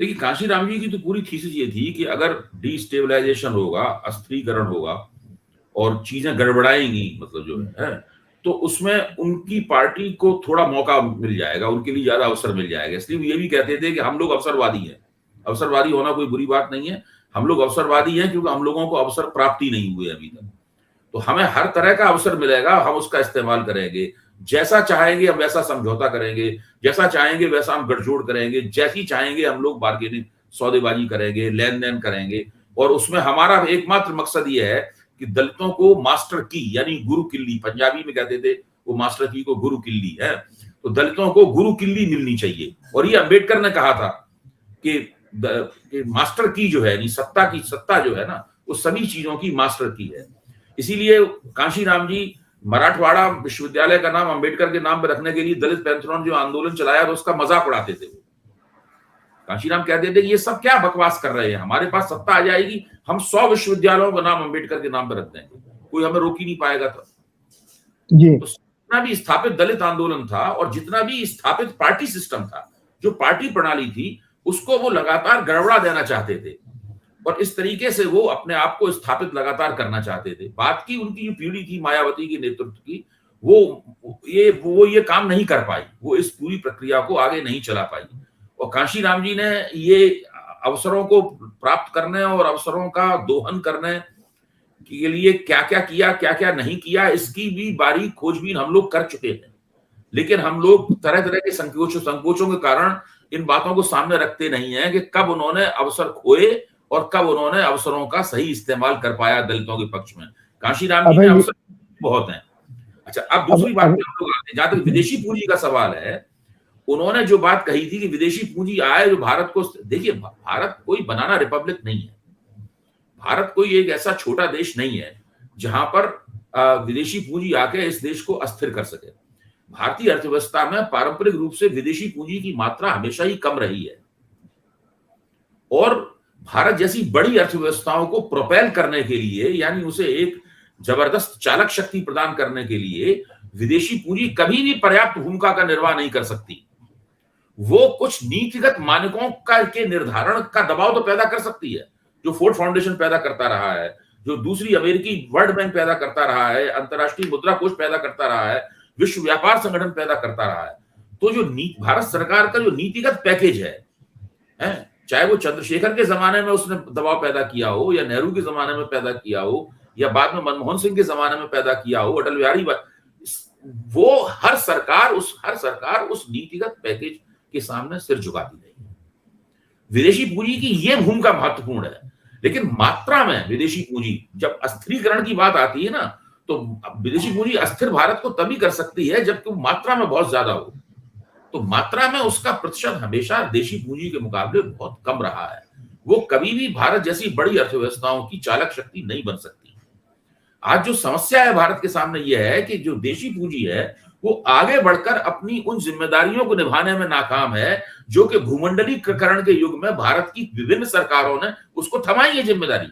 देखिए, कांशीराम जी की तो पूरी थीसिस ये थी कि अगर डिस्टेबलाइजेशन होगा, अस्थिरीकरण होगा और चीजें गड़बड़ाएंगी, मतलब जो है, तो उसमें उनकी पार्टी को थोड़ा मौका मिल जाएगा, उनके लिए ज्यादा अवसर मिल जाएगा। इसलिए वो ये भी कहते थे कि हम लोग अवसरवादी हैं। अवसरवादी होना कोई बुरी बात नहीं है, हम लोग अवसरवादी हैं क्योंकि हम लोगों को अवसर प्राप्ति नहीं हुए अभी तक। तो हमें हर तरह का अवसर मिलेगा, हम उसका इस्तेमाल करेंगे। जैसा चाहेंगे हम वैसा समझौता करेंगे, जैसा चाहेंगे वैसा हम गठजोड़ करेंगे, जैसी चाहेंगे हम लोग बार्गेनिंग, सौदेबाजी करेंगे, लेन देन करेंगे। और उसमें हमारा एकमात्र मकसद यह है कि दलितों को मास्टर की, यानी गुरु किल्ली, पंजाबी में कहते थे वो मास्टर की को गुरु किल्ली है, तो दलितों को गुरु किल्ली मिलनी चाहिए। और ये अंबेडकर ने कहा था कि मास्टर की जो है, सत्ता की, सत्ता जो है ना, वो सभी चीजों की मास्टर की है। इसीलिए कांशीराम जी मराठवाड़ा विश्वविद्यालय का नाम अंबेडकर के नाम पर रखने के लिए दलित पैंथरॉन जो आंदोलन चलाया तो उसका मजाक उड़ाते थे। कांशीराम कहते थे ये सब क्या बकवास कर रहे हैं, हमारे पास सत्ता आ जाएगी, हम 100 विश्वविद्यालयों का नाम अंबेडकर के नाम पर रख देंगे, कोई हमें रोक ही नहीं पाएगा। तो जितना भी स्थापित दलित आंदोलन था और जितना भी स्थापित पार्टी सिस्टम था, जो पार्टी प्रणाली थी, उसको वो लगातार गड़बड़ा देना चाहते थे और इस तरीके से वो अपने आप को स्थापित लगातार करना चाहते थे। बात की उनकी जो पीढ़ी थी मायावती के नेतृत्व की, वो ये काम नहीं कर पाई, वो इस पूरी प्रक्रिया को आगे नहीं चला पाई। और कांशीराम जी ने ये अवसरों को प्राप्त करने और अवसरों का दोहन करने के लिए क्या क्या किया, क्या क्या नहीं किया, इसकी भी बारीक खोजबीन हम लोग कर चुके हैं। लेकिन हम लोग तरह तरह के संकोचों के कारण इन बातों को सामने रखते नहीं है कि कब उन्होंने अवसर खोए और कब उन्होंने अवसरों का सही इस्तेमाल कर पाया दलितों के पक्ष में। कांशीराम जी ने अवसर बहुत हैं। अच्छा, अब दूसरी बात पे हम लोग आते हैं, जहां तक विदेशी पूंजी का सवाल है, उन्होंने जो बात कही थी कि विदेशी पूंजी आए जो भारत को, देखिए भारत कोई बनाना रिपब्लिक नहीं है, भारत कोई एक ऐसा छोटा देश नहीं है जहां पर विदेशी पूंजी आके इस देश को अस्थिर कर सके। भारतीय अर्थव्यवस्था में पारंपरिक रूप से विदेशी पूंजी की मात्रा हमेशा ही कम रही है और भारत जैसी बड़ी अर्थव्यवस्थाओं को प्रोपेल करने के लिए, यानी उसे एक जबरदस्त चालक शक्ति प्रदान करने के लिए विदेशी पूंजी कभी भी पर्याप्त भूमिका का निर्वाह नहीं कर सकती। वो कुछ नीतिगत मानकों के निर्धारण का दबाव तो पैदा कर सकती है, जो फोर्ड फाउंडेशन पैदा करता रहा है, जो दूसरी अमेरिकी वर्ल्ड बैंक पैदा करता रहा है, अंतरराष्ट्रीय मुद्रा कोष पैदा करता रहा है, विश्व व्यापार संगठन पैदा करता रहा है। तो जो भारत सरकार का जो नीतिगत पैकेज है, चाहे वो चंद्रशेखर के जमाने में उसने दबाव पैदा किया हो या नेहरू के जमाने में पैदा किया हो या बाद में मनमोहन सिंह के जमाने में पैदा किया हो, अटल बिहारी, वो हर सरकार उस नीतिगत पैकेज के सामने सिर झुकाती रही है। विदेशी पूंजी की यह भूमिका महत्वपूर्ण है, लेकिन मात्रा में विदेशी पूंजी, जब अस्थिरीकरण की बात आती है ना, तो विदेशी पूंजी अस्थिर भारत को तभी कर सकती है जबकि मात्रा में बहुत ज्यादा हो। तो मात्रा में उसका प्रतिशत हमेशा देशी पूंजी के मुकाबले बहुत कम रहा है। वो कभी भी भारत जैसी बड़ी अर्थव्यवस्थाओं की चालक शक्ति नहीं बन सकती। आज जो समस्या है भारत के सामने यह है कि जो देशी पूंजी है वो आगे बढ़कर अपनी उन जिम्मेदारियों को निभाने में नाकाम है जो कि भूमंडलीकरण के युग में भारत की विभिन्न सरकारों ने उसको थमाई है जिम्मेदारी।